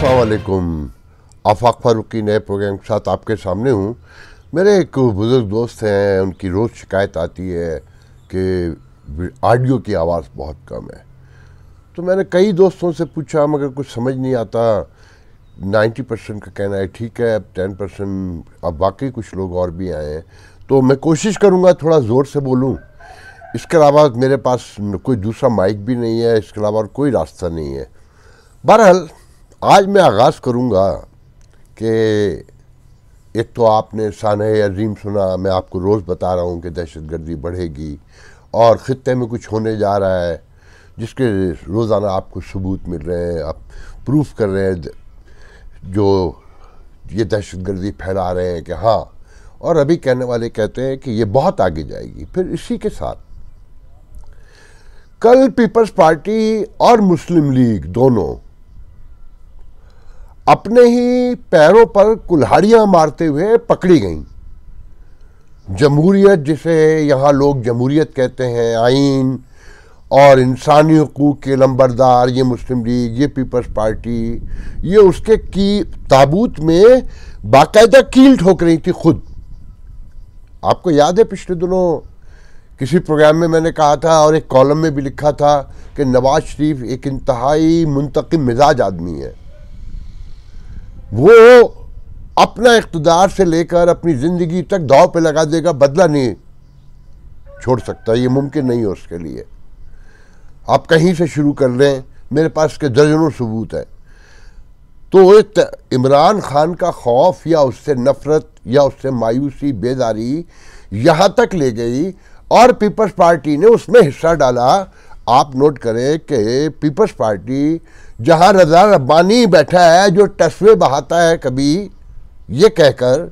अस्सलाम वालेकुम। आफाक फारूकी नए प्रोग्राम के साथ आपके सामने हूँ। मेरे एक बुज़ुर्ग दोस्त हैं, उनकी रोज़ शिकायत आती है कि ऑडियो की आवाज़ बहुत कम है। तो मैंने कई दोस्तों से पूछा मगर कुछ समझ नहीं आता। 90% का कहना है ठीक है, अब 10% अब वाकई कुछ लोग और भी आए हैं। तो मैं कोशिश करूँगा थोड़ा ज़ोर से बोलूँ। इसके अलावा मेरे पास कोई दूसरा माइक भी नहीं है, इसके अलावा कोई रास्ता नहीं है। बहरहाल आज मैं आगाज़ करूँगा कि एक तो आपने सानह अजीम सुना, मैं आपको रोज़ बता रहा हूँ कि दहशतगर्दी बढ़ेगी और ख़ित्ते में कुछ होने जा रहा है जिसके रोज़ाना आपको सबूत मिल रहे हैं, आप प्रूफ कर रहे हैं जो ये दहशतगर्दी फैला रहे हैं कि हाँ, और अभी कहने वाले कहते हैं कि ये बहुत आगे जाएगी। फिर इसी के साथ कल पीपल्स पार्टी और मुस्लिम लीग दोनों अपने ही पैरों पर कुल्हाड़ियां मारते हुए पकड़ी गईं। जमहूरियत, जिसे यहाँ लोग जमहूरियत कहते हैं, आइन और इंसानी हुकूक के लंबरदार, ये मुस्लिम लीग, ये पीपल्स पार्टी, ये उसके की ताबूत में बाकायदा कील ठोक रही थी खुद। आपको याद है पिछले दिनों किसी प्रोग्राम में मैंने कहा था और एक कॉलम में भी लिखा था कि नवाज शरीफ एक इंतहाई मुंतकिम मिजाज आदमी है। वो अपना इख्तिदार से लेकर अपनी ज़िंदगी तक दांव पे लगा देगा, बदला नहीं छोड़ सकता, ये मुमकिन नहीं है उसके लिए। आप कहीं से शुरू कर लें, मेरे पास के दर्जनों सबूत है। तो इमरान खान का खौफ या उससे नफरत या उससे मायूसी, बेदारी यहाँ तक ले गई और पीपल्स पार्टी ने उसमें हिस्सा डाला। आप नोट करें कि पीपल्स पार्टी जहां रज़ा रब्बानी बैठा है जो तस्वे बहाता है कभी ये कहकर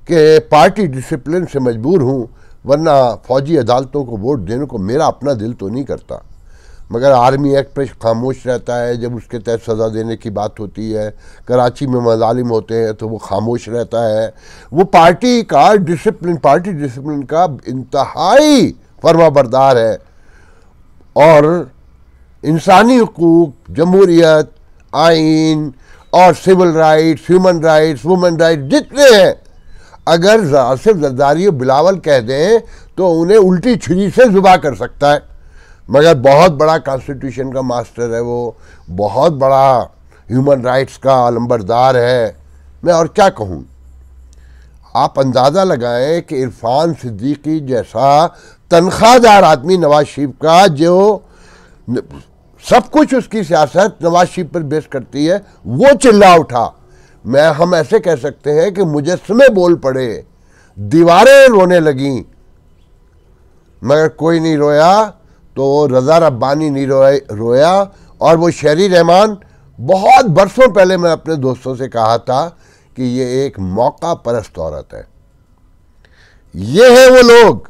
कि पार्टी डिसिप्लिन से मजबूर हूं वरना फौजी अदालतों को वोट देने को मेरा अपना दिल तो नहीं करता, मगर आर्मी एक्ट पर खामोश रहता है जब उसके तहत सज़ा देने की बात होती है। कराची में मज़ालिम होते हैं तो वो खामोश रहता है। वो पार्टी का डिसिप्लिन, पार्टी डिसिप्लिन का इंतहाई फर्माबरदार है और इंसानी हुकूक, जमहूरियत, आइन और civil rights, human rights, women rights जितने हैं, अगर आसिफ जरदारी और बिलावल कह दें तो उन्हें उल्टी छुरी से जुबा कर सकता है। मगर बहुत बड़ा कॉन्स्टिट्यूशन का मास्टर है वो, बहुत बड़ा ह्यूमन राइट्स का अलंबरदार है। मैं और क्या कहूँ। आप अंदाज़ा लगाएं कि इरफान सिद्दीकी जैसा तनख्वाहदार आदमी नवाज शरीफ का, जो सब कुछ उसकी सियासत नवाज शरीफ पर बेस करती है, वो चिल्ला उठा। हम ऐसे कह सकते हैं कि मुजस्समे बोल पड़े, दीवारें रोने लगीं, मगर कोई नहीं रोया। तो रज़ा रब्बानी नहीं रोया और वो शहरी रहमान, बहुत बरसों पहले मैं अपने दोस्तों से कहा था कि ये एक मौका परस्त औरत है। ये है वो लोग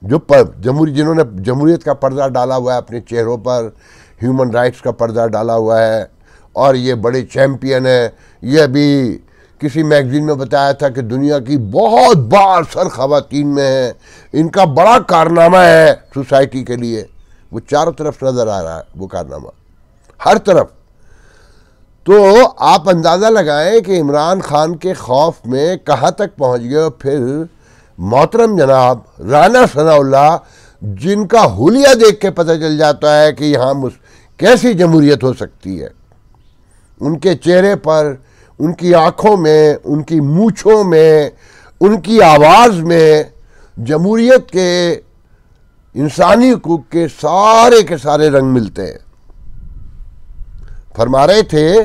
जो जिन्होंने जमहूरियत का पर्दा डाला हुआ है अपने चेहरों पर, ह्यूमन राइट्स का पर्दा डाला हुआ है और ये बड़े चैम्पियन है। ये अभी किसी मैगजीन में बताया था कि दुनिया की बहुत बासर ख़वातीन में है, इनका बड़ा कारनामा है सोसाइटी के लिए। वो चारों तरफ नज़र आ रहा है वो कारनामा, हर तरफ। तो आप अंदाज़ा लगाएं कि इमरान खान के खौफ में कहाँ तक पहुँच गए। फिर मोहतरम जनाब राना सनाउल्लाह, जिनका हुलिया देख के पता चल जाता है कि यहाँ कैसी जमहूरियत हो सकती है, उनके चेहरे पर, उनकी आँखों में, उनकी मूँछों में, उनकी आवाज़ में जमहूरियत के, इंसानी हुकूक के सारे रंग मिलते हैं। फरमा रहे थे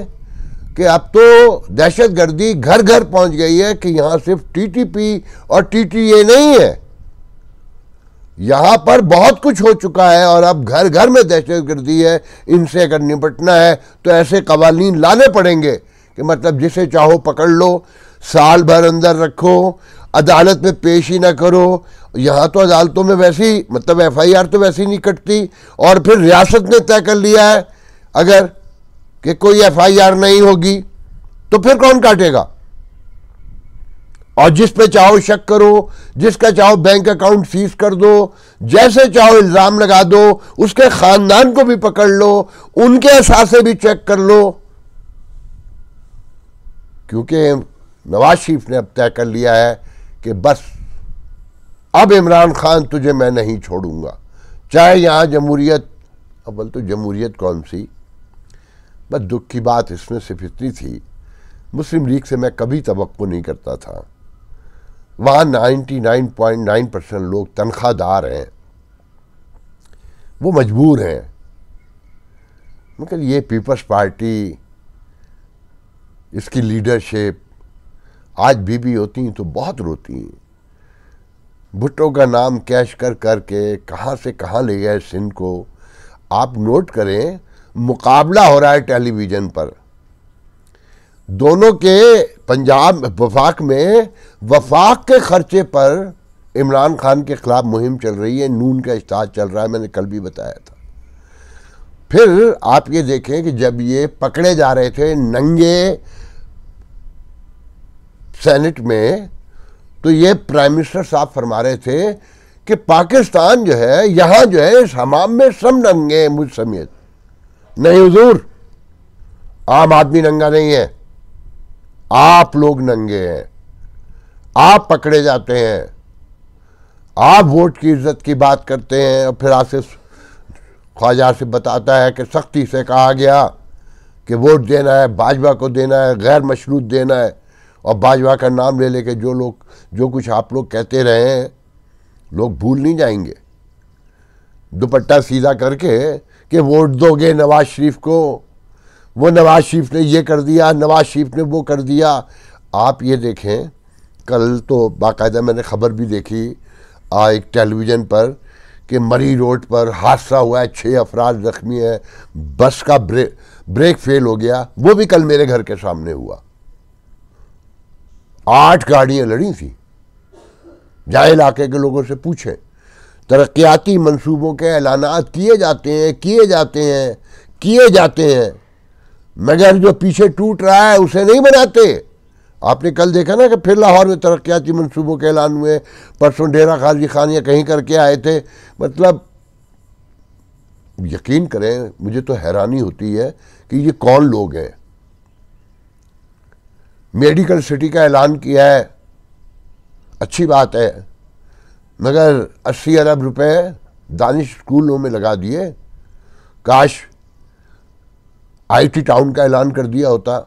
कि अब तो दहशतगर्दी घर घर पहुंच गई है कि यहाँ सिर्फ टीटीपी और टीटीए नहीं है, यहाँ पर बहुत कुछ हो चुका है और अब घर घर में दहशतगर्दी है। इनसे अगर निपटना है तो ऐसे कवानीन लाने पड़ेंगे कि मतलब जिसे चाहो पकड़ लो, साल भर अंदर रखो, अदालत में पेश ही ना करो। यहाँ तो अदालतों में वैसी मतलब FIR तो वैसी नहीं कटती और फिर रियासत ने तय कर लिया है अगर कि कोई FIR नहीं होगी तो फिर कौन काटेगा। और जिस पे चाहो शक करो, जिसका चाहो बैंक अकाउंट सीज कर दो, जैसे चाहो इल्जाम लगा दो, उसके खानदान को भी पकड़ लो, उनके असासे भी चेक कर लो। क्योंकि नवाज शरीफ ने अब तय कर लिया है कि बस अब इमरान खान तुझे मैं नहीं छोड़ूंगा, चाहे यहाँ जमहूरियत, अव्वल तो जमहूरियत कौन सी। बस दुख की बात इसमें सिर्फ इतनी थी, मुस्लिम लीग से मैं कभी तवक्को नहीं करता था। वहाँ 99.9% लोग तनख्वाहदार हैं, वो मजबूर हैं। मगर ये पीपल्स पार्टी, इसकी लीडरशिप आज बीबी होती तो बहुत रोती। भुट्टो का नाम कैश कर करके कहाँ से कहाँ ले गए सिंध को। आप नोट करें, मुकाबला हो रहा है टेलीविज़न पर, दोनों के पंजाब वफाक में, वफाक के खर्चे पर इमरान खान के खिलाफ मुहिम चल रही है, नून का इश्तहार चल रहा है, मैंने कल भी बताया था। फिर आप ये देखें कि जब ये पकड़े जा रहे थे नंगे सेनेट में, तो ये प्राइम मिनिस्टर साहब फरमा रहे थे कि पाकिस्तान जो है, यहाँ जो है इस हमाम में सब नंगे, मुझ समेत। नहीं हुजूर, आम आदमी नंगा नहीं है, आप लोग नंगे हैं, आप पकड़े जाते हैं, आप वोट की इज्जत की बात करते हैं। और फिर आसिफ ख्वाजा से बताता है कि सख्ती से कहा गया कि वोट देना है, भाजपा को देना है, गैर मशरूत देना है। और भाजपा का नाम ले लेके जो कुछ आप लोग कहते रहे हैं, लोग भूल नहीं जाएंगे। दुपट्टा सीधा करके कि वोट दोगे नवाज शरीफ को, वो नवाज शरीफ ने ये कर दिया, नवाज शरीफ ने वो कर दिया। आप ये देखें, कल तो बाकायदा मैंने खबर भी देखी एक टेलीविज़न पर कि मरी रोड पर हादसा हुआ है, 6 अफराद जख्मी हैं, बस का ब्रेक फेल हो गया। वो भी कल मेरे घर के सामने हुआ। 8 गाड़ियां लड़ी थी। जहाँ इलाके के लोगों से पूछें, तरक्याती मंसूबों के ऐलानात किए जाते हैं, मगर जो पीछे टूट रहा है उसे नहीं बनाते। आपने कल देखा ना कि फिर लाहौर में तरक्याती मंसूबों के ऐलान हुए, परसों डेरा गाजी खान या कहीं करके आए थे। मतलब यकीन करें, मुझे तो हैरानी होती है कि ये कौन लोग हैं। मेडिकल सिटी का ऐलान किया है, अच्छी बात है, मगर 80 अरब रुपए दानिश स्कूलों में लगा दिए। काश आईटी टाउन का ऐलान कर दिया होता।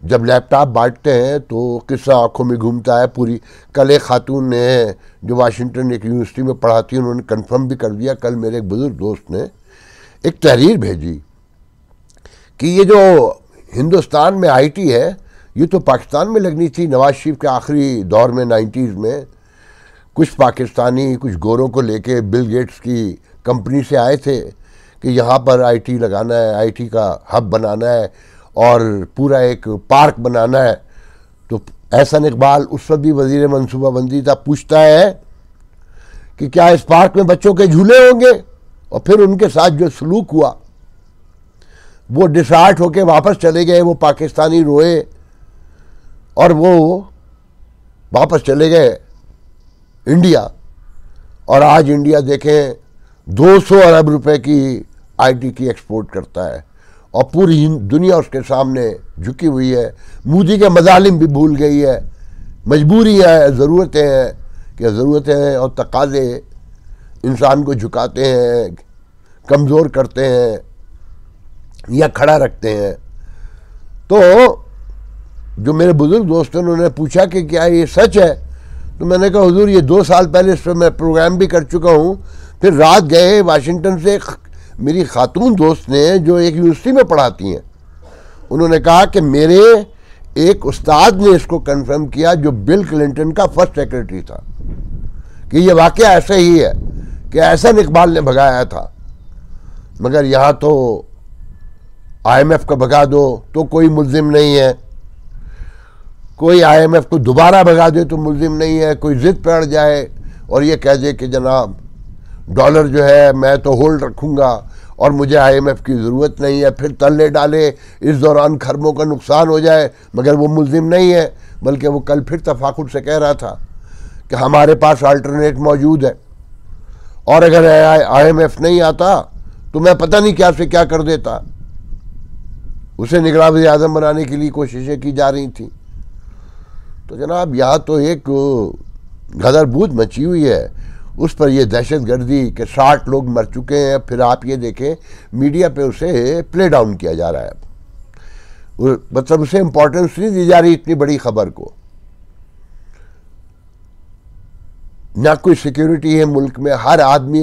जब लैपटॉप बांटते हैं तो किस्सा आंखों में घूमता है। पूरी कल एक खातून ने जो वाशिंगटन एक यूनिवर्सिटी में पढ़ाती है, उन्होंने कंफर्म भी कर दिया। कल मेरे एक बुजुर्ग दोस्त ने एक तहरीर भेजी कि ये जो हिंदुस्तान में आईटी है, ये तो पाकिस्तान में लगनी थी। नवाज शरीफ के आखिरी दौर में 90s में कुछ पाकिस्तानी कुछ गोरों को लेके बिल गेट्स की कंपनी से आए थे कि यहाँ पर आईटी लगाना है, आईटी का हब बनाना है और पूरा एक पार्क बनाना है। तो एहसन इकबाल उस वक्त भी वजीर मनसूबाबंदी था, पूछता है कि क्या इस पार्क में बच्चों के झूले होंगे। और फिर उनके साथ जो सलूक हुआ, वो डिसहार्ट होके वापस चले गए। वो पाकिस्तानी रोए और वो वापस चले गए इंडिया। और आज इंडिया देखें 200 अरब रुपए की आईटी की एक्सपोर्ट करता है और पूरी दुनिया उसके सामने झुकी हुई है। मोदी के मजालिम भी भूल गई है। मजबूरी है, ज़रूरतें हैं कि ज़रूरतें और तकाज़े इंसान को झुकाते हैं, कमज़ोर करते हैं या खड़ा रखते हैं। तो जो मेरे बुजुर्ग दोस्त हैं, उन्होंने पूछा कि क्या ये सच है। तो मैंने कहा हुजूर, ये 2 साल पहले इस पर मैं प्रोग्राम भी कर चुका हूँ। फिर रात गए वाशिंगटन से मेरी खातून दोस्त ने जो एक यूनिवर्सिटी में पढ़ाती हैं, उन्होंने कहा कि मेरे एक उस्ताद ने इसको कंफर्म किया जो बिल क्लिंटन का फर्स्ट सेक्रेटरी था, कि ये वाकया ऐसा ही है कि एहसन इकबाल ने भगाया था। मगर यहाँ तो आईएमएफ को भगा दो तो कोई मुल्जिम नहीं है, कोई आईएमएफ को दोबारा भगा दे तो मुल्जिम नहीं है। कोई जिद पड़ जाए और ये कह दे कि जनाब डॉलर जो है मैं तो होल्ड रखूँगा और मुझे आईएमएफ की ज़रूरत नहीं है, फिर तल्ले डाले, इस दौरान खरबों का नुकसान हो जाए, मगर वो मुल्जिम नहीं है। बल्कि वो कल फिर तफाकुर से कह रहा था कि हमारे पास अल्टरनेट मौजूद है और अगर आईएमएफ नहीं आता तो मैं पता नहीं क्या से क्या कर देता। उसे निगरान वज़ीर आज़म बनाने के लिए कोशिशें की जा रही थी। तो जनाब यहाँ तो एक गदरबूद मची हुई है, उस पर ये दहशत गर्दी के 60 लोग मर चुके हैं, फिर आप ये देखें मीडिया पे उसे प्ले डाउन किया जा रहा है, मतलब उसे इंपॉर्टेंस नहीं दी जा रही इतनी बड़ी खबर को। ना कोई सिक्योरिटी है मुल्क में, हर आदमी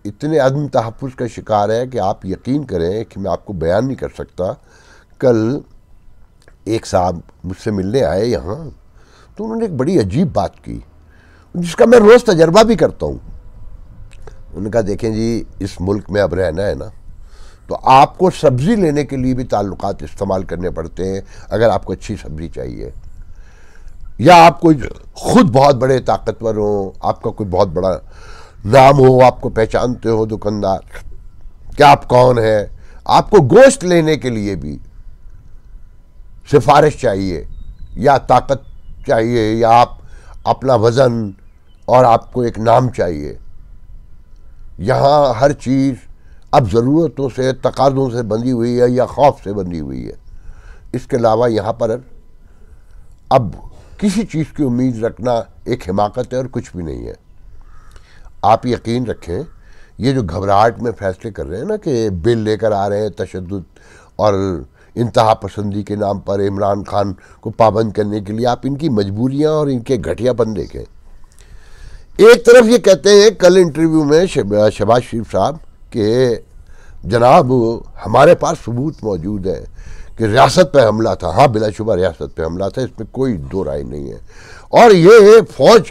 इतने अदम तहफ़्फ़ुज़ का शिकार है कि आप यकीन करें कि मैं आपको बयान नहीं कर सकता। कल एक साहब मुझसे मिलने आए यहाँ, तो उन्होंने एक बड़ी अजीब बात की जिसका मैं रोज़ तजर्बा भी करता हूँ। उन्होंने कहा देखें जी, इस मुल्क में अब रहना है ना, तो आपको सब्ज़ी लेने के लिए भी ताल्लुकात इस्तेमाल करने पड़ते हैं। अगर आपको अच्छी सब्ज़ी चाहिए या आप कोई खुद बहुत बड़े ताकतवर हो, आपका कोई बहुत बड़ा नाम हो, आपको पहचानते हो दुकानदार कि आप कौन है, आपको गोश्त लेने के लिए भी सिफारिश चाहिए या ताकत चाहिए या आप अपना वज़न और आपको एक नाम चाहिए। यहाँ हर चीज़ अब ज़रूरतों से, तकाज़ों से बंधी हुई है या खौफ से बंधी हुई है। इसके अलावा यहाँ पर अब किसी चीज़ की उम्मीद रखना एक हिमाकत है और कुछ भी नहीं है। आप यकीन रखें, ये जो घबराहट में फैसले कर रहे हैं ना कि बिल लेकर आ रहे हैं तशद्दुद और इंतहा पसंदी के नाम पर इमरान खान को पाबंद करने के लिए, आप इनकी मजबूरियां और इनके घटियापन देखें। एक तरफ ये कहते हैं कल इंटरव्यू में शहबाज शरीफ साहब कि जनाब हमारे पास सबूत मौजूद है कि रियासत पे हमला था। हाँ, बिलाशुबा रियासत पे हमला था, इसमें कोई दो राय नहीं है। और ये फौज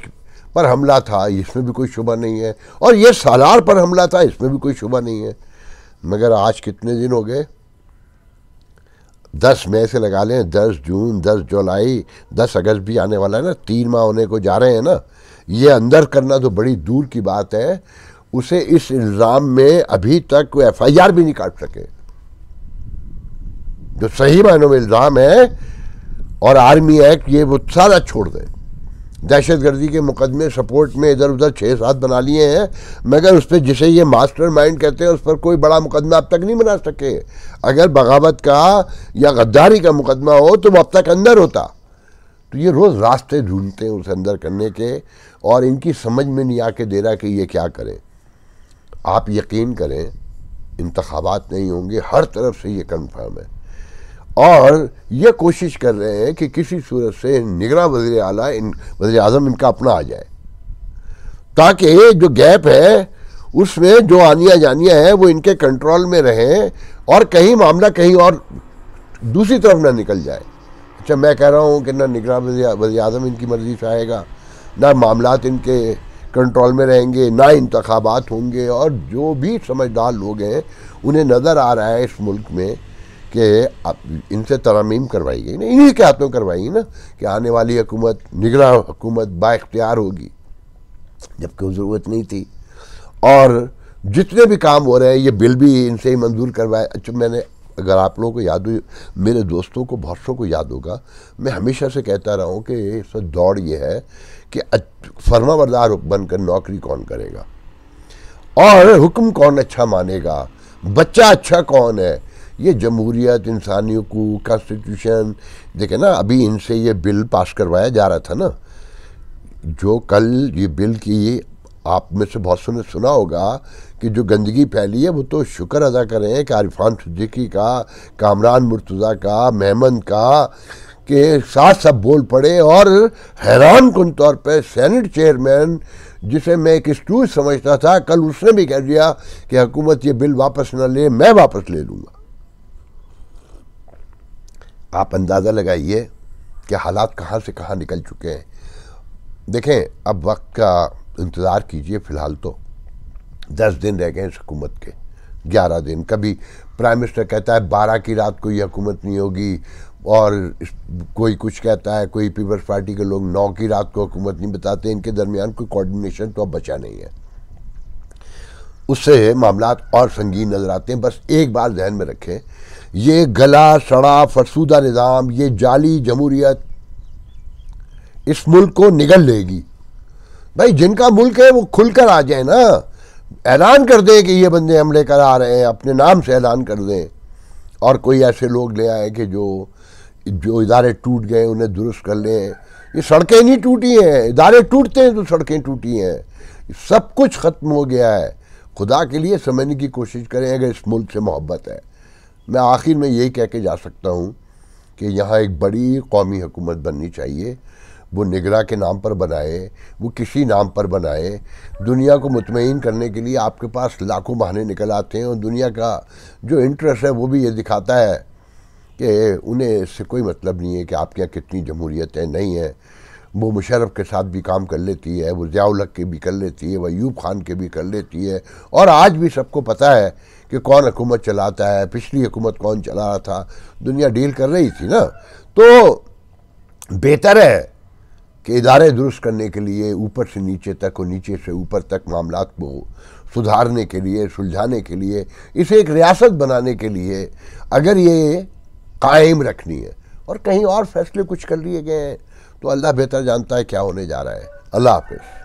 पर हमला था, इसमें भी कोई शुबा नहीं है। और ये सालार पर हमला था, इसमें भी कोई शुबा नहीं है। मगर आज कितने दिन हो गए? 10 मई से लगा लें, 10 जून, 10 जुलाई, 10 अगस्त भी आने वाला है ना, 3 माह होने को जा रहे हैं ना। ये अंदर करना तो बड़ी दूर की बात है। उसे इस इल्ज़ाम में अभी तक कोई FIR भी नहीं काट सके, जो सही मायनों में इल्ज़ाम है। और आर्मी एक्ट ये वो सारा छोड़ दें। दहशतगर्दी के मुकदमे सपोर्ट में इधर उधर 6-7 बना लिए हैं, मगर उस पर जिसे ये मास्टरमाइंड कहते हैं उस पर कोई बड़ा मुकदमा अब तक नहीं बना सके। अगर बगावत का या गद्दारी का मुकदमा हो तो वो अब तक अंदर होता। तो ये रोज़ रास्ते ढूंढते हैं उसे अंदर करने के, और इनकी समझ में नहीं आके दे रहा कि ये क्या करें। आप यकीन करें, इंतखाबात नहीं होंगे, हर तरफ से ये कन्फर्म है। और ये कोशिश कर रहे हैं कि किसी सूरत से निगरान वज़ीर आला वज़ीर आज़म इनका अपना आ जाए, ताकि जो गैप है उसमें जो आनियाँ जानियाँ हैं वो इनके कंट्रोल में रहें और कहीं मामला कहीं और दूसरी तरफ ना निकल जाए। अच्छा, मैं कह रहा हूँ कि ना निगरान वज़ीर आज़म इनकी मर्ज़ी से आएगा, ना मामलात इनके कंट्रोल में रहेंगे, ना इंतखाबात होंगे। और जो भी समझदार लोग हैं उन्हें नज़र आ रहा है इस मुल्क में कि इनसे तरमीम करवाई गई ना, इन्हीं के हाथों करवाई ना, कि आने वाली हुकूमत निगरान हुकूमत बाइख्तियार होगी, जबकि ज़रूरत नहीं थी। और जितने भी काम हो रहे हैं, ये बिल भी इनसे ही मंजूर करवाए। अच्छा, मैंने, अगर आप लोगों को याद हो, मेरे दोस्तों को बहुत सौ को याद होगा, मैं हमेशा से कहता रहा हूँ कि इस वक्त दौड़ ये है कि फरमाबरदार बनकर नौकरी कौन करेगा और हुक्म कौन अच्छा मानेगा, बच्चा अच्छा कौन है। ये जमहूरियत, इंसानी हकूक़, कॉन्स्टिट्यूशन, देखें ना, अभी इनसे ये बिल पास करवाया जा रहा था ना, जो कल ये बिल की आप में से बहुत ने सुना होगा कि जो गंदगी फैली है, वो तो शुक्र अदा करें कि आरिफान सिद्दीकी का, कामरान मुर्तज़ा का, मेमन का के साथ सब बोल पड़े। और हैरान कुन तौर पे सेनेट चेयरमैन, जिसे मैं एक स्टूज समझता था, कल उसने भी कह दिया कि हुकूमत ये बिल वापस न ले, मैं वापस ले लूँगा। आप अंदाज़ा लगाइए कि हालात कहाँ से कहाँ निकल चुके हैं। देखें, अब वक्त का इंतज़ार कीजिए। फ़िलहाल तो 10 दिन रह गए इस हुकूमत के, 11 दिन। कभी प्राइम मिनिस्टर कहता है 12 की रात कोई हुकूमत नहीं होगी, और कोई कुछ कहता है, कोई पीपल्स पार्टी के लोग 9 की रात को हुकूमत नहीं बताते। इनके दरमियान कोई कोऑर्डिनेशन तो अब बचा नहीं है। उससे मामलात और संगीन नज़र आते हैं। बस एक बार ध्यान में रखें, ये गला सड़ा फरसूदा निज़ाम, ये जाली जमहूरियत इस मुल्क को निगल लेगी। भाई, जिनका मुल्क है वो खुलकर आ जाए ना। ऐलान कर दें कि ये बंदे हम लेकर आ रहे हैं, अपने नाम से ऐलान कर दें, और कोई ऐसे लोग ले आए कि जो इदारे टूट गए उन्हें दुरुस्त कर लें। ये सड़कें नहीं टूटी हैं, इदारे टूटते हैं तो सड़कें टूटी हैं, सब कुछ ख़त्म हो गया है। खुदा के लिए समझने की कोशिश करें अगर इस मुल्क से मोहब्बत है। मैं आखिर में यही कह के जा सकता हूँ कि यहाँ एक बड़ी कौमी हुकूमत बननी चाहिए। वो निगरां के नाम पर बनाए, वो किसी नाम पर बनाए, दुनिया को मुतमईन करने के लिए आपके पास लाखों बहाने निकल आते हैं, और दुनिया का जो इंटरेस्ट है वो भी ये दिखाता है कि उन्हें इससे कोई मतलब नहीं है कि आपके यहाँ कितनी जमहूरियत है, नहीं है। वो मुशर्रफ के साथ भी काम कर लेती है, वो ज़िया उल हक के भी कर लेती है, वो अयूब खान के भी कर लेती है, और आज भी सबको पता है कि कौन हुकूमत चलाता है, पिछली हुकूमत कौन चला रहा था, दुनिया डील कर रही थी ना। तो बेहतर है कि इदारे दुरुस्त करने के लिए ऊपर से नीचे तक और नीचे से ऊपर तक मामलात को सुधारने के लिए, सुलझाने के लिए, इसे एक रियासत बनाने के लिए अगर ये कायम रखनी है, और कहीं और फैसले कुछ कर लिए गए हैं तो अल्लाह बेहतर जानता है क्या होने जा रहा है। अल्लाह हाफ़िज़।